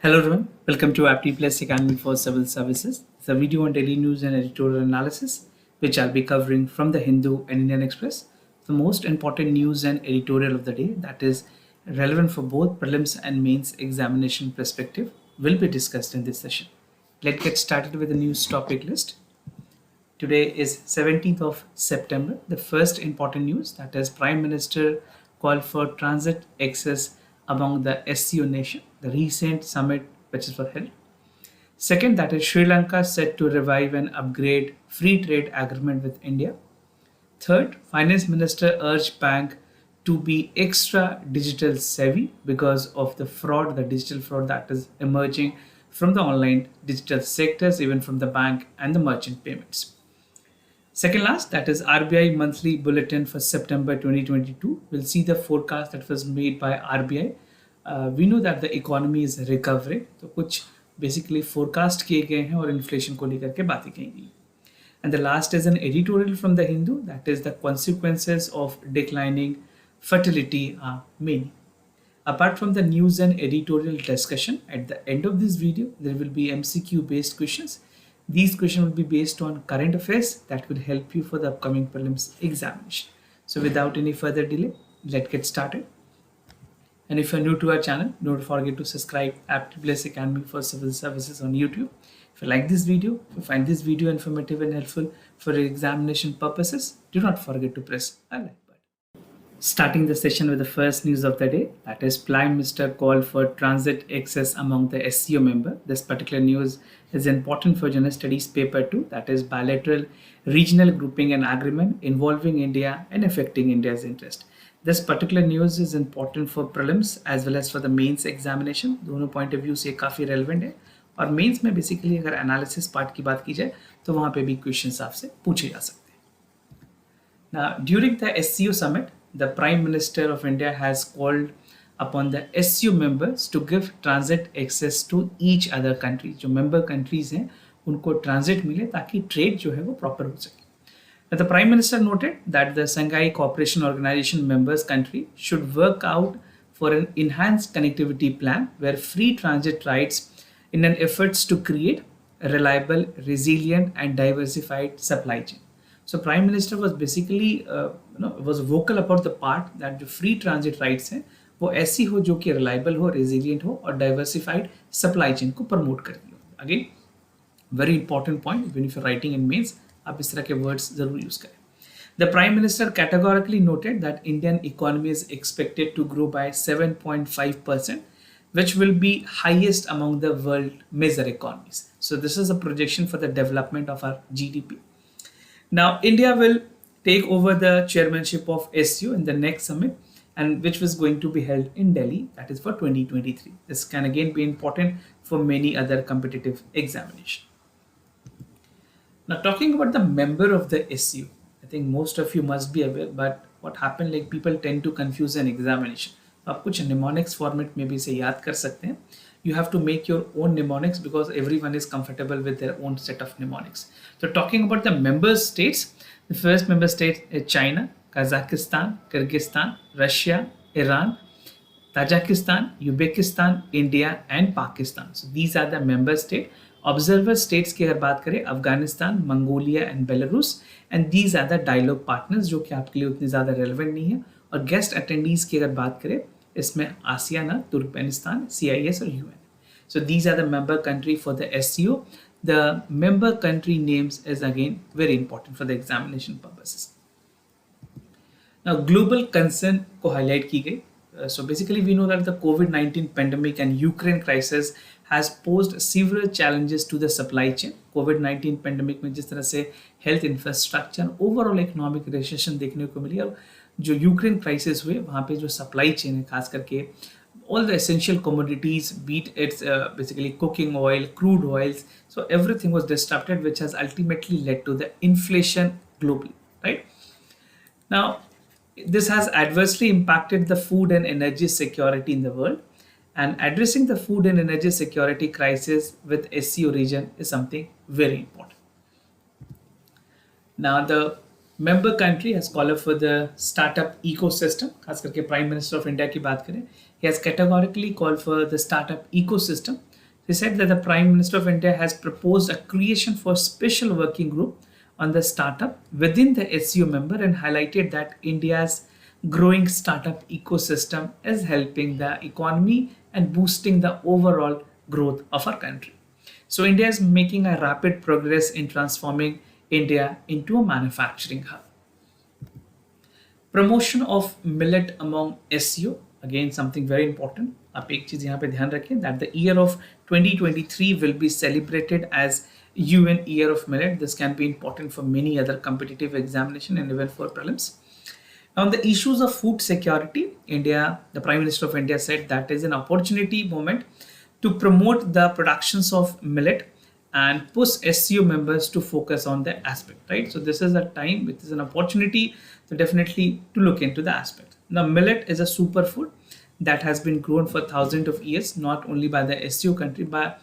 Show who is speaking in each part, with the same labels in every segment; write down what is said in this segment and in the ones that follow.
Speaker 1: Hello everyone, welcome to Apti Plus Academy for Civil Services. It's a video on daily news and editorial analysis, which I'll be covering from the Hindu and Indian Express. The most important news and editorial of the day that is relevant for both prelims and mains examination perspective will be discussed in this session. Let's get started with the news topic list. Today is 17th of September. The first important news that is Prime Minister called for transit access among the SCO nation, the recent summit which is held. Second, that is Sri Lanka set to revive and upgrade free trade agreement with India. Third, Finance Minister urged bank to be extra digital savvy because of the fraud, the digital fraud that is emerging from the online digital sectors, even from the bank and the merchant payments. Second last, that is RBI monthly bulletin for September 2022. We'll see the forecast that was made by RBI. We know that the economy is recovering. तो कुछ basically forecast किए गए हैं और inflation को लेकर के बातें कही गई. And the last is an editorial from the Hindu, that is the consequences of declining fertility are many. Apart from the news and editorial discussion, at the end of this video, there will be MCQ based questions. These questions will be based on current affairs that will help you for the upcoming prelims examination. So without any further delay, let's get started. And if you're new to our channel, don't forget to subscribe Apti Plus Academy for Civil Services on YouTube. If you like this video, if you find this video informative and helpful for your examination purposes, do not forget to press a like. Starting the session with the first news of the day, that is Prime Minister called for transit access among the SCO member. This particular news is important for General Studies Paper 2, that is bilateral regional grouping and agreement involving India and affecting India's interest. This particular news is important for prelims as well as for the mains examination. दोनों point of view से काफ़ी relevant है और mains में basically अगर analysis part की बात की जाए तो वहाँ पे भी questions आपसे पूछे जा सकते हैं. Now, during the SCO summit, the Prime Minister of India has called upon the SCO members to give transit access to each other country. जो member countries हैं उनको transit मिले ताकि trade जो है वो proper हो सके. Now, the Prime Minister noted that the Shanghai Cooperation Organization members country should work out for an enhanced connectivity plan where free transit rights in an efforts to create a reliable, resilient and diversified supply chain. So Prime Minister was basically was vocal about the part that the free transit rights हैं वो ऐसी हो जो कि reliable हो, resilient हो और diversified supply chain को promote करती हो. Again, very important point when if you're writing in mains, आप इस तरह के words जरूर use करें. The Prime Minister categorically noted that Indian economy is expected to grow by 7.5%, which will be highest among the world major economies. So this is a projection for the development of our GDP. Now, India will take over the chairmanship of SCO in the next summit, and which was going to be held in Delhi, that is for 2023. This can again be important for many other competitive examinations. Now, talking about the member of the SCO, I think most of you must be aware, but what happened, like people tend to confuse an examination. आप कुछ mnemonics format में भी इसे याद कर सकते हैं. You have to make your own mnemonics because everyone is comfortable with their own set of mnemonics. So talking about the member states, the first member state is China, Kazakhstan, Kyrgyzstan, Russia, Iran, Tajikistan, Uzbekistan, India and Pakistan. So these are the member states. Observer states की अगर बात करें Afghanistan, Mongolia and Belarus, and these are the dialogue partners जो कि आपके लिए उतने ज़्यादा relevant नहीं है. और guest attendees की अगर बात करें इसमें आसियाना, तुर्कमेनिस्तान, CIS और UN. So these are the member country for the SCO. The member country names is again very important for the examination purposes. Now global concern को highlight की गई. So basically we know that the COVID-19 pandemic and Ukraine crisis has posed several challenges to the supply chain. COVID-19 pandemic में जिस तरह से health infrastructure, overall economic recession देखने को मिली और जो यूक्रेन क्राइसिस हुए वहाँ पे जो सप्लाई चेन है खास करके all the essential commodities, be it basically cooking oil, crude oils, so everything was disrupted, which has ultimately led to the inflation globally, right? Now, this has adversely impacted the food and energy security in the world, and addressing the food and energy security crisis with SCO region is something very important. Now, the member country has called for the startup ecosystem. खास करके Prime Minister of India की बात करें, he has categorically called for the startup ecosystem He said that the Prime Minister of India has proposed a creation for a special working group on the startup within the SCO member and highlighted that India's growing startup ecosystem is helping the economy and boosting the overall growth of our country. So India is making a rapid progress in transforming India into a manufacturing hub. Promotion of millet among SEO, again something very important. आप एक चीज यहाँ पे ध्यान रखें that the year of 2023 will be celebrated as UN Year of Millet. This can be important for many other competitive examination and even for prelims. Now, on the issues of food security, the Prime Minister of India said that is an opportunity moment to promote the productions of millet and push SCO members to focus on the aspect, right? So this is a time, it is an opportunity to definitely to look into the aspect. Now, millet is a superfood that has been grown for thousands of years, not only by the SCO country, but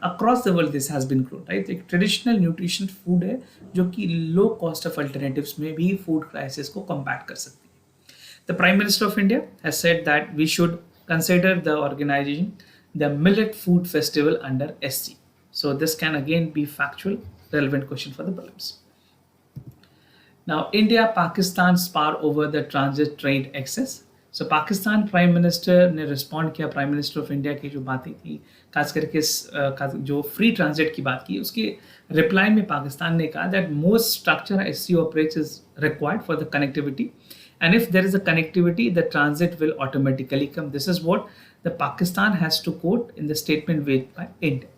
Speaker 1: across the world this has been grown, right? एक traditional nutrition food है जो कि low cost of alternatives में भी food crisis को combat कर सकती है. The Prime Minister of India has said that we should consider the organizing the Millet Food Festival under SC. So this can again be factual, relevant question for the prelims. Now, India-Pakistan spar over the transit trade excess. So Pakistan Prime Minister ने respond किया Prime Minister of India की जो बातें थी, खास करके जो free transit की बात की, उसके reply में पाकिस्तान ने कहा that most structure SCO operates is required for the connectivity, and if there is a connectivity, the transit will automatically come. This is what the Pakistan has to quote in the statement made by India.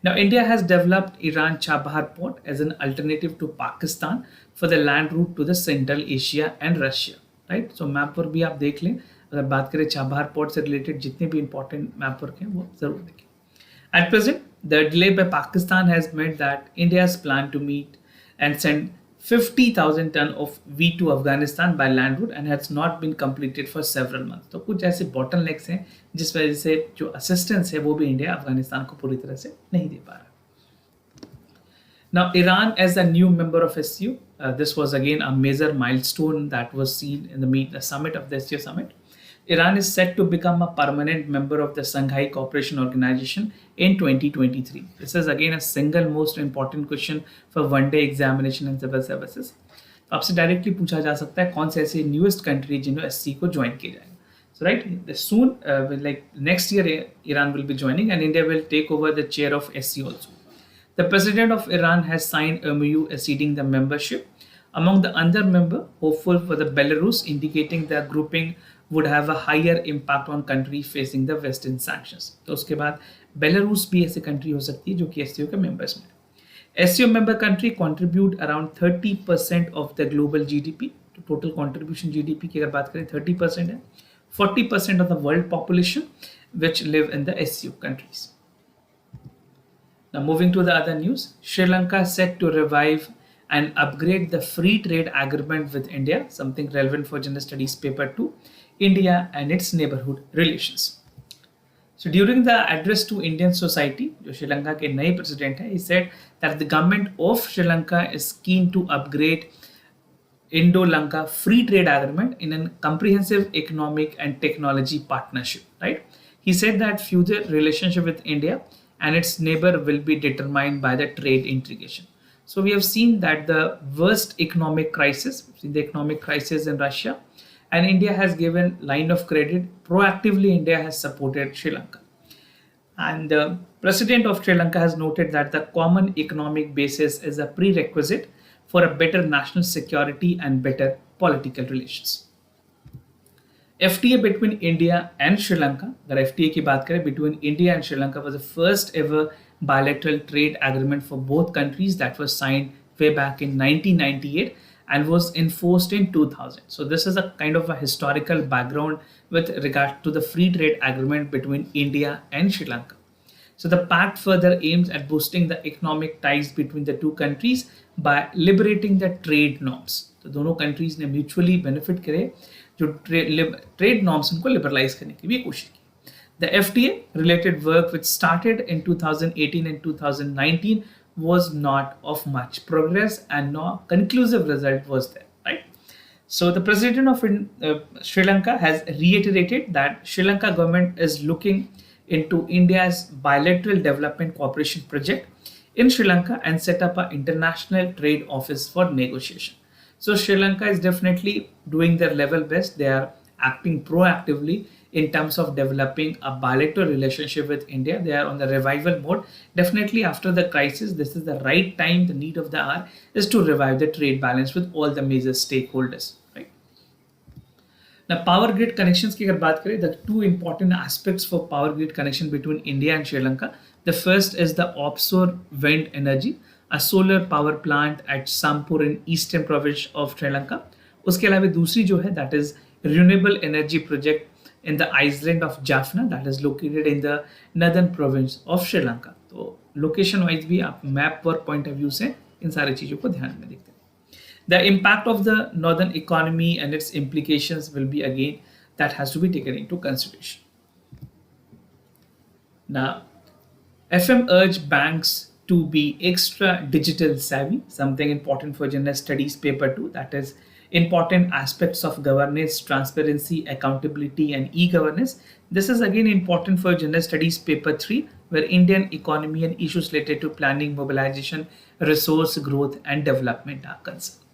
Speaker 1: Now, India has developed Iran Chabahar port as an alternative to Pakistan for the land route to the Central Asia and Russia. Right? So map पर भी आप देख लें, अगर बात करें Chabahar port से related जितने भी इंपॉर्टेंट मैप पर हैं वो जरूर देखें. At present, the delay by Pakistan has meant that India's plan to meet and send 50,000 ton of wheat to Afghanistan by land route and has not been completed for several months. तो कुछ ऐसे bottlenecks हैं जिस वजह से जो assistance है वो भी इंडिया अफगानिस्तान को पूरी तरह से नहीं दे पा रहा. Now, Iran as a new member of SCO, this was again a major milestone that was seen in the summit of the SCO summit. Iran is set to become a permanent member of the Shanghai Cooperation Organization in 2023. This is again a single most important question for one-day examination and civil services. तो आपसे directly पूछा जा सकता है कौन से ऐसे newest country जिन्होंने SC को ज्वाइन किया जाएगा. So right, soon, like next year, Iran will be joining and India will take over the chair of SC also. The president of Iran has signed MOU acceding the membership. Among the other member, hopeful for the Belarus, indicating the grouping would have a higher impact on country facing the Western sanctions. तो उसके बाद Belarus भी ऐसी country हो सकती है जो कि SCO के members में. SCO member country contribute around 30% of the global GDP. तो total contribution GDP की अगर बात करें 30% है. 40% of the world population which live in the SCO countries. Now moving to the other news, Sri Lanka is set to revive and upgrade the free trade agreement with India, something relevant for General Studies paper 2, India and its neighborhood relations. So during the address to Indian society, जो Sri Lanka के नए president हैं, he said that the government of Sri Lanka is keen to upgrade Indo-Lanka free trade agreement in a comprehensive economic and technology partnership, right? He said that future relationship with India and its neighbor will be determined by the trade integration. So we have seen that the worst economic crisis, the economic crisis in Russia, and India has given line of credit. Proactively, India has supported Sri Lanka. And the president of Sri Lanka has noted that the common economic basis is a prerequisite for a better national security and better political relations. FTA between India and Sri Lanka, the FTA की बात करें between India and Sri Lanka was the first ever bilateral trade agreement for both countries that was signed way back in 1998 and was enforced in 2000. So this is a kind of a historical background with regard to the free trade agreement between India and Sri Lanka. So the pact further aims at boosting the economic ties between the two countries by liberating the trade norms. तो दोनों countries ने mutually benefit करे जो trade norms उनको liberalize करने की भी कोशिश की. The FTA related work which started in 2018 and 2019 was not of much progress and no conclusive result was there, right? So the president of Sri Lanka has reiterated that Sri Lanka government is looking into India's bilateral development cooperation project in Sri Lanka and set up an international trade office for negotiation. So Sri Lanka is definitely doing their level best. They are acting proactively in terms of developing a bilateral relationship with India. They are on the revival mode. Definitely after the crisis, this is the right time. The need of the hour is to revive the trade balance with all the major stakeholders. Right. Now, power grid connections की अगर बात करें, the two important aspects for power grid connection between India and Sri Lanka. The first is the offshore wind energy, a solar power plant at Sampur in eastern province of Sri Lanka. उसके अलावा दूसरी जो है that is renewable energy project in the island of Jaffna that is located in the northern province of Sri Lanka. तो location wise भी आप map work point of view से इन सारी चीजों को ध्यान में देखते हैं. The impact of the northern economy and its implications will be again that has to be taken into consideration. Now, FM urged banks to be extra digital savvy, something important for general studies paper 2, that is important aspects of governance, transparency, accountability and e-governance. This is again important for general studies paper 3, where Indian economy and issues related to planning, mobilization, resource growth and development are concerned.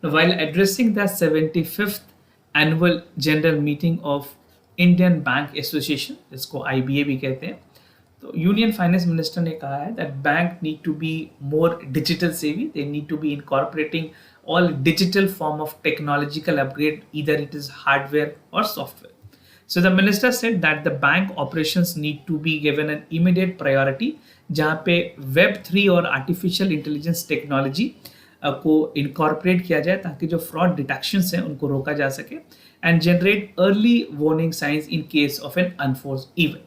Speaker 1: Now, while addressing the 75th annual general meeting of Indian Bank Association, जिसको IBA भी कहते हैं, तो union finance minister ने कहा है that bank need to be more digital savvy. They need to be incorporating all digital form of technological upgrade, either it is hardware or software. So the minister said that the bank operations need to be given an immediate priority, जहाँ पे Web3 और artificial intelligence technology को incorporate किया जाए ताकि जो fraud detections हैं उनको रोका जा सके and generate early warning signs in case of an unforced event.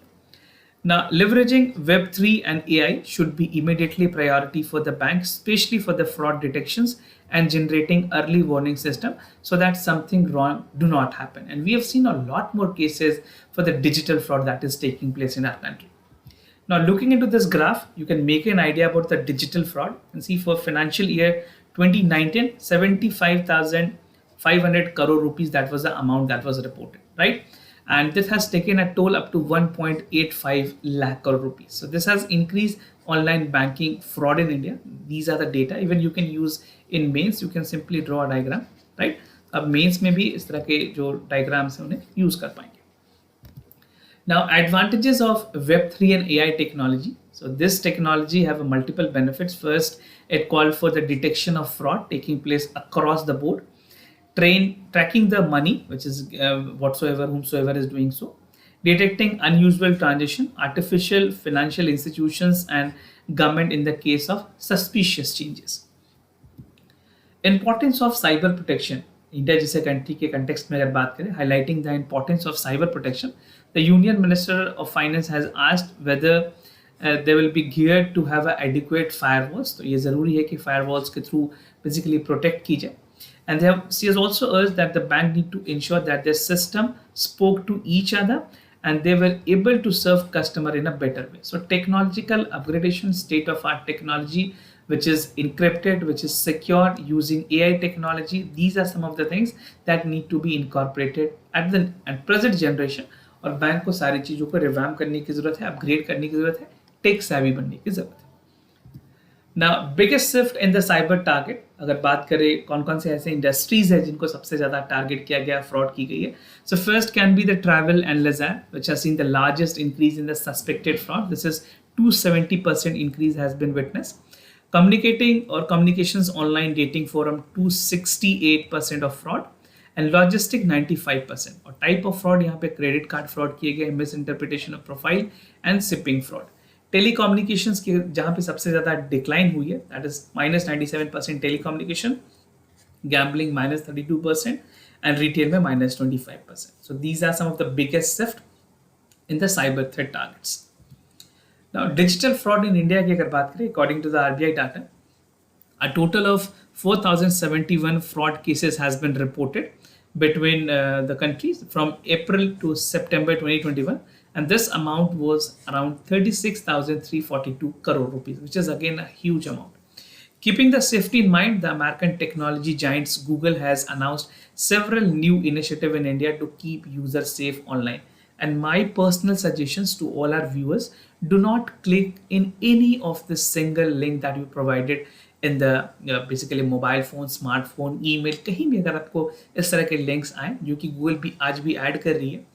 Speaker 1: Now, leveraging Web3 and AI should be immediately priority for the bank, especially for the fraud detections and generating early warning system so that something wrong do not happen. And we have seen a lot more cases for the digital fraud that is taking place in our country. Now, looking into this graph, you can make an idea about the digital fraud and see for financial year 2019, 75,500 crore rupees, that was the amount that was reported, right? And this has taken a toll up to 1.85 lakh crore rupees. So this has increased online banking fraud in India. These are the data. Even you can use in mains, you can simply draw a diagram, right? अब mains में भी इस तरह के जो diagrams हैं उन्हें use कर पाएंगे. Now, advantages of Web3 and AI technology. So this technology have multiple benefits. First, it called for the detection of fraud taking place across the board. Tracking the money, which is whomsoever is doing so, detecting unusual transaction, artificial financial institutions and government in the case of suspicious changes. Importance of cyber protection. India जैसे country के context में अगर बात करें, highlighting the importance of cyber protection, the Union Minister of Finance has asked whether they will be geared to have adequate firewalls. तो ये ज़रूरी है कि firewalls के through basically protect की जाए. And she has also urged that the bank need to ensure that their system spoke to each other and they were able to serve customer in a better way. So technological upgradation, state of art technology, which is encrypted, which is secured using AI technology. These are some of the things that need to be incorporated at the present generation. और bank को सारी चीज़ों को revamp करने की ज़रूरत है, upgrade करने की ज़रूरत है, टेक savvy बनने की ज़रूरत है. Now, biggest shift in the cyber target. अगर बात करें कौन कौन से ऐसे इंडस्ट्रीज है जिनको सबसे ज़्यादा टारगेट किया गया, फ्रॉड की गई है. So first can be the travel and leisure, which has seen the largest increase in the suspected fraud. This is 270% increase has been witnessed. Communicating or communications online dating forum 268% of fraud and logistic 95%. और type of fraud यहाँ पे credit card fraud किए गए, misinterpretation of profile and shipping fraud. Telecommunications की जहाँ पे सबसे ज़्यादा डिक्लाइन हुई है, that is -97% telecommunication, gambling -32% and retail में -25%. So these are some of the biggest shift in the cyber threat targets. Now digital fraud in India की अगर बात करें, according to the RBI data, a total of 4,071 fraud cases has been reported between the countries from April to September 2021. And this amount was around 36,342 crore rupees, which is again a huge amount. Keeping the safety in mind, the American technology giants Google has announced several new initiatives in India to keep users safe online. And my personal suggestions to all our viewers, do not click in any of the single link that you provided in the basically mobile phone, smartphone, email, कहीं भी अगर आपको इस तरह के links आए जो कि गूगल भी आज भी ऐड कर रही है,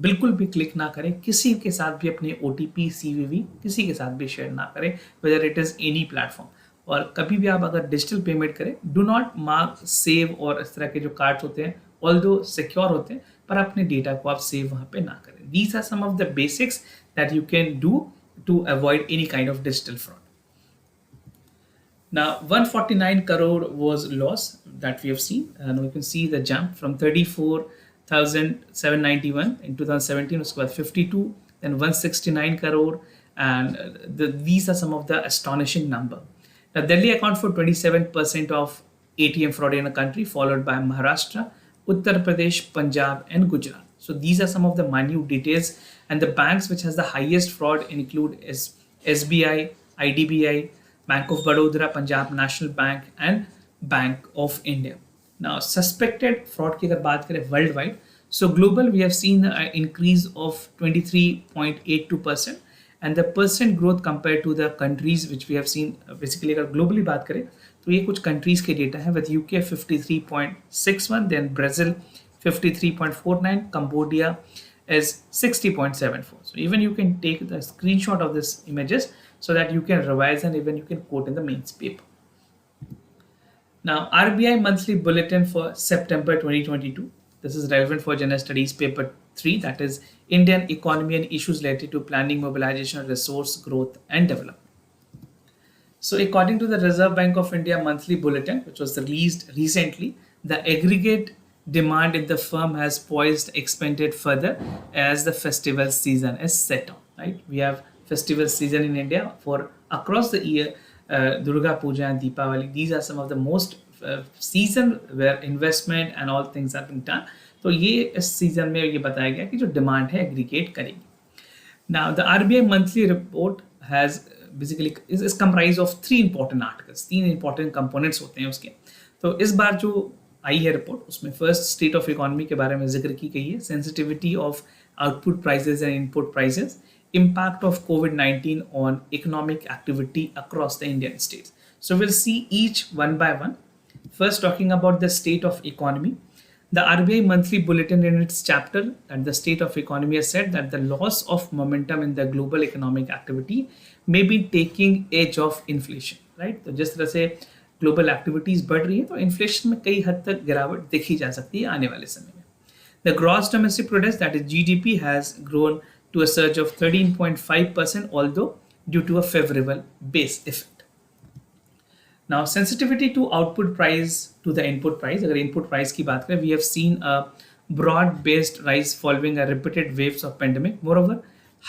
Speaker 1: बिल्कुल भी क्लिक ना करें, किसी के साथ भी अपने OTP CVV किसी के साथ भी शेयर ना करें, whether it is any platform. और कभी भी आप अगर डिजिटल पेमेंट करें, डू नॉट मार्क सेव और इस तरह के जो कार्ड्स होते हैं ऑल्दो सिक्योर होते हैं, पर अपने डेटा को आप सेव वहाँ पे ना करें। These are some of the basics that you can do to avoid any kind of digital fraud. Now, 149 crore was loss that we have seen, and we can see the jump from 34,791 in 2017, उसके बाद 52, then 169 crore, and these are some of the astonishing number. Now, Delhi accounts for 27% of ATM fraud in the country, followed by Maharashtra, Uttar Pradesh, Punjab, and Gujarat. So these are some of the minute details, and the banks which has the highest fraud include SBI, IDBI, Bank of Baroda, Punjab National Bank, and Bank of India. Now, suspected fraud की अगर बात करें worldwide, so global we have seen an increase of 23.82%, and the percent growth compared to the countries which we have seen, basically अगर globally बात करें तो ये कुछ countries के data है, with UK 53.61, then Brazil 53.49, Cambodia is 60.74. So even you can take the screenshot of this images so that you can revise and even you can quote in the mains paper. Now, RBI monthly bulletin for September 2022. This is relevant for General Studies paper 3, that is Indian economy and issues related to planning, mobilization, resource growth and development. So according to the Reserve Bank of India monthly bulletin, which was released recently, the aggregate demand in the firm has poised expanded further as the festival season is set on. Right, we have festival season in India for across the year, Durga Puja and Deepavali. These are some of the most season where investment and all things are being done. तो ये इस season में ये बताया गया कि जो demand है aggregate करेगी. Now the RBI monthly report has basically is comprised of 3 important articles. 3 important components होते हैं उसके. तो इस बार जो आई है रिपोर्ट, उसमें फर्स्ट स्टेट ऑफ इकोनॉमी के बारे में जिक्र की गई है, sensitivity of output prices and input prices, impact of COVID-19 on economic activity across the Indian states. So we'll see each one by one. First, talking about the state of economy. The RBI monthly bulletin in its chapter at the state of economy has said that the loss of momentum in the global economic activity may be taking edge of inflation. Right? तो जिस तरह से global activities बढ़ रही है तो inflation में कई हद तक गिरावट देखी जा सकती है आने वाले समय में. The gross domestic product that is GDP has grown to a surge of 13.5%, although due to a favorable base effect. Now, sensitivity to output price to the input price. अगर input price की बात करें, we have seen a broad-based rise following a repeated waves of pandemic. Moreover,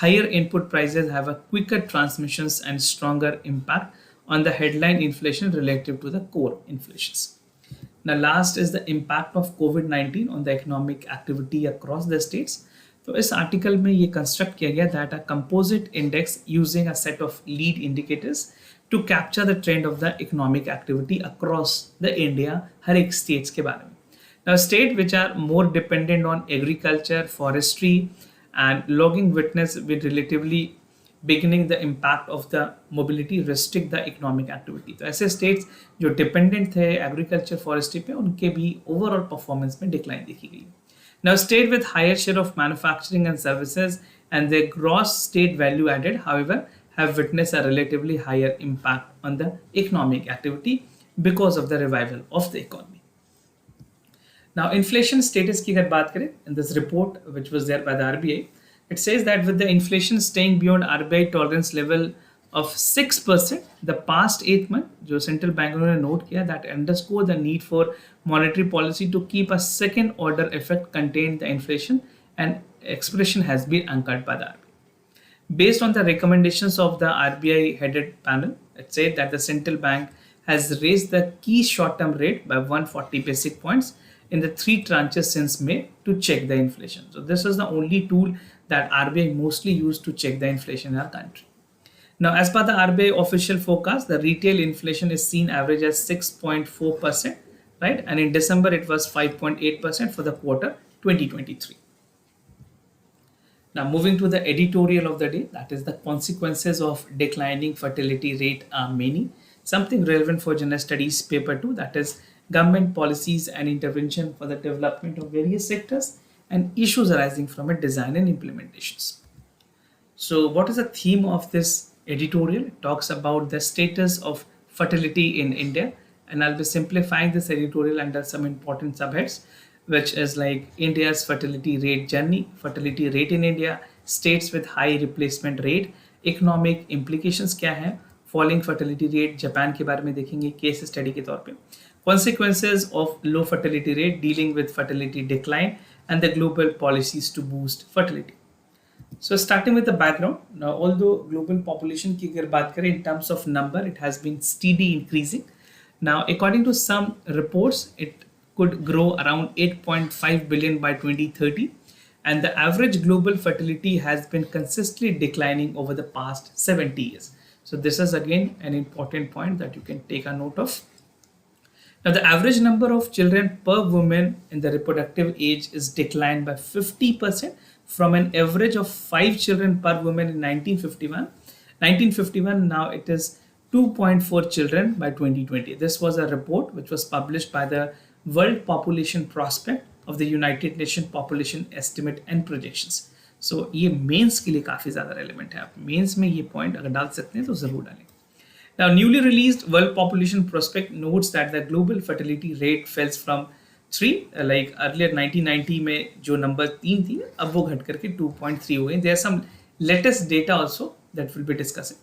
Speaker 1: higher input prices have a quicker transmissions and stronger impact on the headline inflation relative to the core inflations. Now, last is the impact of COVID-19 on the economic activity across the states. तो इस article में ये construct किया गया that a composite index using a set of lead indicators to capture the trend of the economic activity across the India, हर एक states के बारे में. Now state which are more dependent on agriculture, forestry and logging witness with relatively beginning the impact of the mobility restrict the economic activity. तो ऐसे states जो dependent थे agriculture, forestry पे, उनके भी ओवरऑल परफॉर्मेंस में डिक्लाइन देखी गई. Now, state with higher share of manufacturing and services and their gross state value added, however, have witnessed a relatively higher impact on the economic activity because of the revival of the economy. Now, inflation status की अगर बात करें, in this report which was there by the RBI, it says that with the inflation staying beyond RBI tolerance level of 6%, the past 8 months, जो central bank ने note किया, that underscore the need for monetary policy to keep a second order effect contained the inflation, and expression has been anchored by the RBI. Based on the recommendations of the RBI headed panel, it said that the central bank has raised the key short-term rate by 140 basic points in the 3 tranches since May to check the inflation. So this is the only tool that RBI mostly used to check the inflation in our country. Now, as per the RBI official forecast, the retail inflation is seen average as 6.4%, right? And in December, it was 5.8% for the quarter 2023. Now, moving to the editorial of the day, that is the consequences of declining fertility rate are many. Something relevant for General Studies paper 2, that is government policies and intervention for the development of various sectors and issues arising from it, design and implementations. So, what is the theme of this editorial? It talks about the status of fertility in India, and I'll be simplifying this editorial under some important subheads, which is like India's fertility rate journey, fertility rate in India, states with high replacement rate, economic implications क्या है, falling fertility rate, Japan के बारे में देखेंगे case study के तौर पे, consequences of low fertility rate, dealing with fertility decline, and the global policies to boost fertility. So starting with the background, now although global population की अगर बात करें in terms of number, it has been steady increasing. Now according to some reports, it could grow around 8.5 billion by 2030, and the average global fertility has been consistently declining over the past 70 years. So this is again an important point that you can take a note of. Now, the average number of children per woman in the reproductive age is declined by 50% from an average of 5 children per woman in 1951. 1951, now it is 2.4 children by 2020. This was a report which was published by the World Population Prospect of the United Nations Population Estimate and Projections. So ये mains के लिए काफ़ी ज़्यादा relevant है. आप mains में ये point अगर डाल सकते हैं तो ज़रूर डालें. Now, newly released World Population Prospect notes that the global fertility rate fell from 3, like earlier 1990 में जो नंबर 3 थी, अब वो घट करके 2.3 हो गई. There are some latest data also that will be discussing.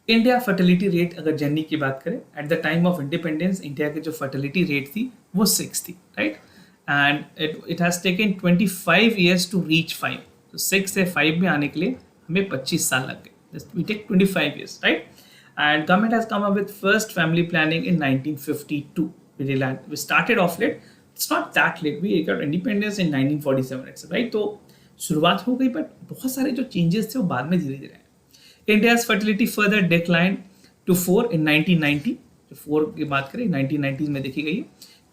Speaker 1: India fertility rate अगर जर्नी की बात करें, at the time of independence India की जो फर्टिलिटी रेट थी वो 6 थी, right, and it has taken 25 years to reach 5. तो 6 से 5 में आने के लिए हमें 25 साल लग गए. We take 25 years, right. And government has come up with first family planning in 1952. We started off late. It's not that late. We got independence in 1947, right? तो शुरुआत हो गई, but बहुत सारे जो changes थे वो बाद में धीरे धीरे आए. India's fertility further declined to 4 in 1990. जो 4 की बात करें 1990s में देखी गई है.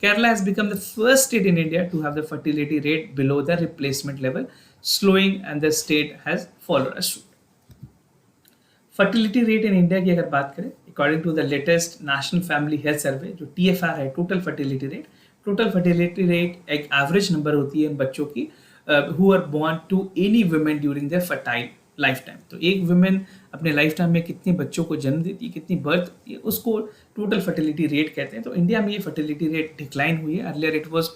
Speaker 1: Kerala has become the first state in India to have the fertility rate below the replacement level, slowing, and the state has followed a suit. Fertility rate in India की अगर बात करें, according to the latest national family health survey, जो TFR है, total fertility rate एक average number होती है बच्चों की who are born to any women during their fertile life time. तो एक वुमेन अपने लाइफ टाइम में कितने बच्चों को जन्म देती है, कितनी बर्थ होती है, उसको टोटल फर्टिलिटी रेट कहते हैं. तो इंडिया में ये फर्टिलिटी रेट डिक्लाइन हुई है. Earlier it was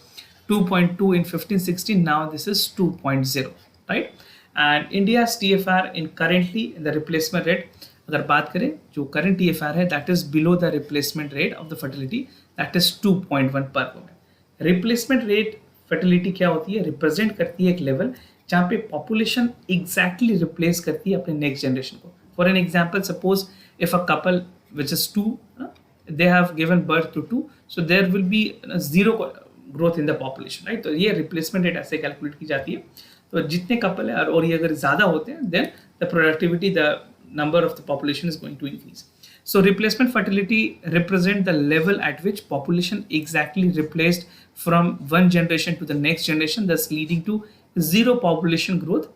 Speaker 1: 2.2 in 15-16, now this is 2.0, right. And India's TFR in currently the replacement rate, अगर बात करें जो current TFR है, that is below the replacement rate of the fertility, that is 2.1 per woman. Replacement rate fertility क्या होती है, represent करती है एक level जहाँ पे population exactly replace करती है अपने next generation को. For an example, suppose if a couple which is 2, they have given birth to 2, so there will be zero growth in the population, right? तो ये replacement rate ऐसे calculate की जाती है. तो जितने कपल है और ये अगर ज़्यादा होते हैं, then the productivity, the number of the population is going to increase. So replacement fertility represent the level at which population exactly replaced from one generation to the next generation, thus leading to zero population growth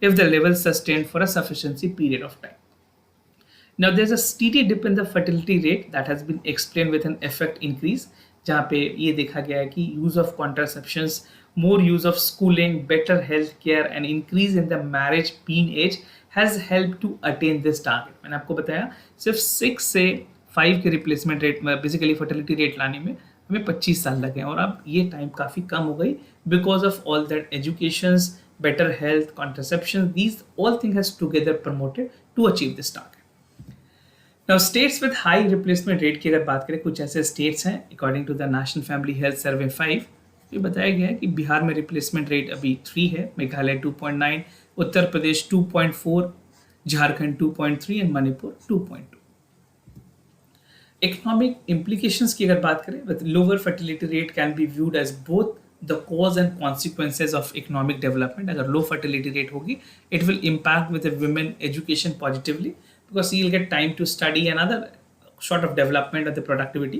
Speaker 1: if the level sustained for a sufficiency period of time. Now there's a steady dip in the fertility rate that has been explained with an effect increase, जहाँ पे ये देखा गया है कि use of contraceptions, more use of schooling, better health care and increase in the marriage mean age has helped to attain this target. मैंने आपको बताया सिर्फ 6 से 5 के रिप्लेसमेंट रेट में बेसिकली फर्टिलिटी रेट लाने में हमें 25 साल लगे और अब ये टाइम काफ़ी कम हो गई because of all that educations, better health, contraception, these all thing has together promoted to achieve this target. Now states with high replacement rate की अगर बात करें, कुछ ऐसे स्टेट्स हैं according to the national family health survey 5, ये बताया गया है कि बिहार में रिप्लेसमेंट रेट अभी 3 है, Meghalaya 2.9, Uttar Pradesh 2.4, Jharkhand 2.3 and Manipur 2.2. Economic implications की अगर बात करें, with lower fertility rate can be viewed as both the cause and consequences of economic development. अगर लो फर्टिलिटी रेट होगी, it will impact with women education positively because you'll get time to study and other sort of development of the productivity,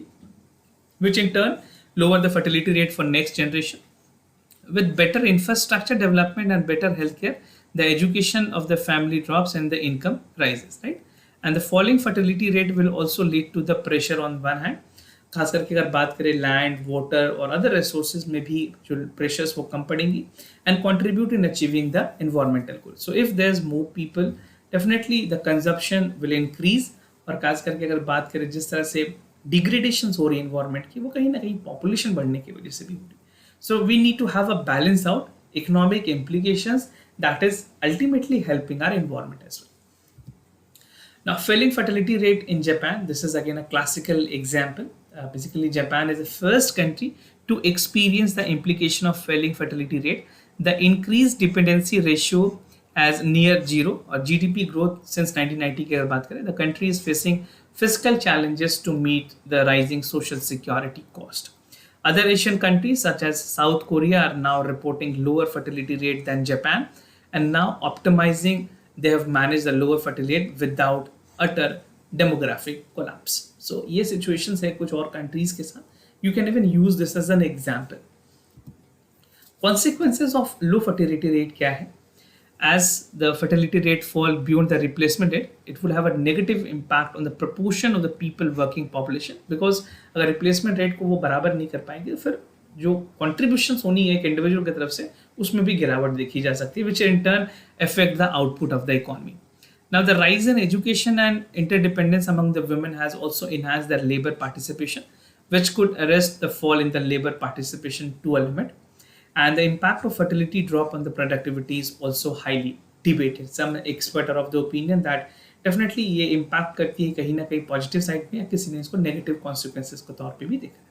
Speaker 1: which in turn lower the fertility rate for next generation, with better infrastructure development and better healthcare, the education of the family drops and the income rises, right? And the falling fertility rate will also lead to the pressure on one hand. खास करके अगर बात करें land water और other resources में भी जो pressures वो कम पड़ेंगी and contribute in achieving the environmental goal. So if there is more people definitely the consumption will increase. और खास करके अगर बात करें जिस तरह से डिग्रेडेशन हो रही है एनवायरमेंट की, वो कहीं ना कहीं पॉपुलेशन बढ़ने की वजह से भी हो रही है. So we need to have a balance out economic implications that is ultimately helping our environment as well. Now, falling fertility rate in Japan, this is again a classical example. Basically, Japan is the first country to experience the implication of falling fertility rate. The increased dependency ratio as near zero or GDP growth since 1990 की अगर बात करें, the country is facing fiscal challenges to meet the rising social security cost. Other Asian countries such as South Korea are now reporting lower fertility rate than Japan, and now optimizing, they have managed the lower fertility rate without utter demographic collapse. So ये situations है कुछ और countries के साथ. You can even use this as an example. Consequences of low fertility rate क्या है? As the fertility rate fall beyond the replacement rate, it will have a negative impact on the proportion of the people working population, because अगर replacement rate को वो बराबर नहीं कर पाएंगे, फिर जो contributions होनी है एक individual की तरफ से उसमें भी गिरावट देखी जा सकती है, which in turn affect the output of the economy. Now, the rise in education and interdependence among the women has also enhanced their labor participation, which could arrest the fall in the labor participation to a limit. And the impact of fertility drop on the productivity is also highly debated. Some experts are of the opinion that definitely ये impact करती है कहीं ना कहीं positive side में, या किसी ने इसको negative consequences के तौर पे भी देखा है.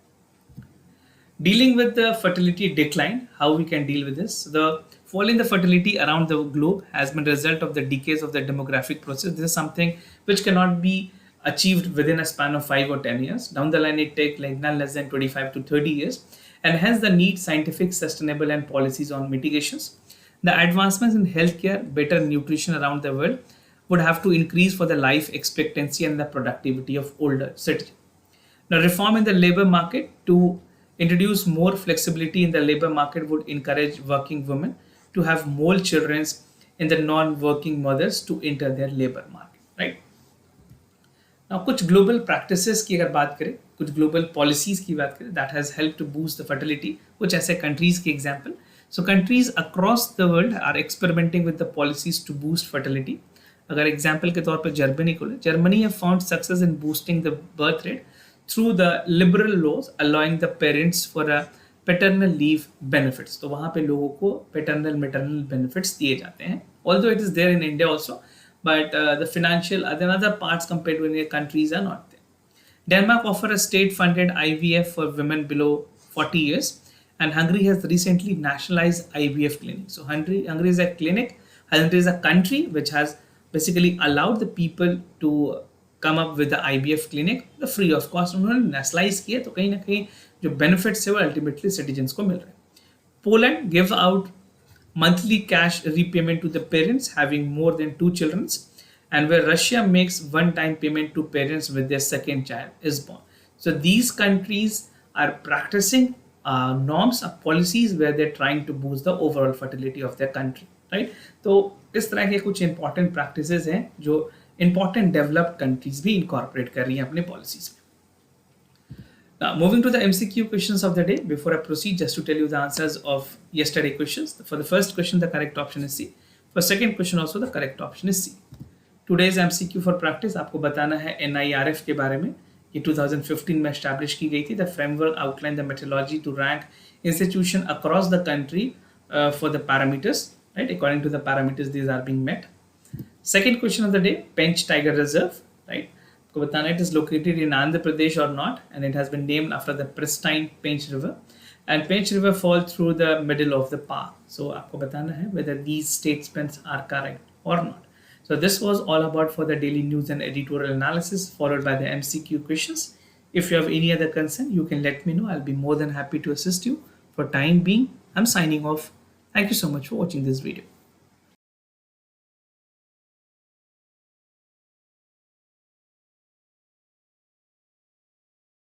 Speaker 1: Dealing with the fertility decline, how we can deal with this? The fall in the fertility around the globe has been a result of the decays of the demographic process. This is something which cannot be achieved within a span of 5 or 10 years. Down the line, it takes like none less than 25 to 30 years. And hence the need scientific, sustainable and policies on mitigations. The advancements in healthcare, better nutrition around the world would have to increase for the life expectancy and the productivity of older citizens. Now, reform in the labor market to introduce more flexibility in the labor market would encourage working women to have more children in the non-working mothers to enter their labor market, right? Now, कुछ global practices की अगर बात करें, कुछ global policies की बात करें, that has helped to boost the fertility, कुछ ऐसे countries की example. So countries across the world are experimenting with the policies to boost fertility. अगर example के तौर पे जर्मनी को ले, Germany have found success in boosting the birth rate through the liberal laws allowing the parents for a paternal leave benefits. तो वहाँ पे लोगों को paternal maternal benefits दिए जाते हैं. Although it is there in India also, but the financial other parts compared to Indian countries are not there. Denmark offers a state-funded IVF for women below 40 years, and Hungary has recently nationalized IVF clinics. So Hungary is a clinic. Hungary is a country which has basically allowed the people to come up with the IVF clinic free of cost. उन्होंने nationalize किया, तो कहीं ना कहीं जो benefits है वो ultimately citizens को मिल रहे हैं. Poland gives out monthly cash repayment to the parents having more than 2 children, and where Russia makes one-time payment to parents with their second child is born. So these countries are practicing norms or policies where they're trying to boost the overall fertility of their country, right? तो इस तरह के कुछ important practices हैं जो important developed countries भी incorporate कर रही हैं अपने policies में. Now, moving to the MCQ questions of the day. Before I proceed, just to tell you the answers of yesterday questions. For the first question, the correct option is C. For second question, also the correct option is C. Today's MCQ for practice, आपको बताना है NIRF के बारे में. ये 2015 में establish की गई थी. The framework outline the methodology to rank institution across the country for the parameters. Right? According to the parameters, these are being met. Second question of the day, Pench Tiger Reserve. Right? आपको बताना है it is located in Andhra Pradesh or not, and it has been named after the pristine Pench River, and Pench River falls through the middle of the park. So आपको बताना है whether these statements are correct or not. So this was all about for the daily news and editorial analysis, followed by the MCQ questions. If you have any other concern, you can let me know. I'll be more than happy to assist you. For time being, I'm signing off. Thank you so much for watching this video.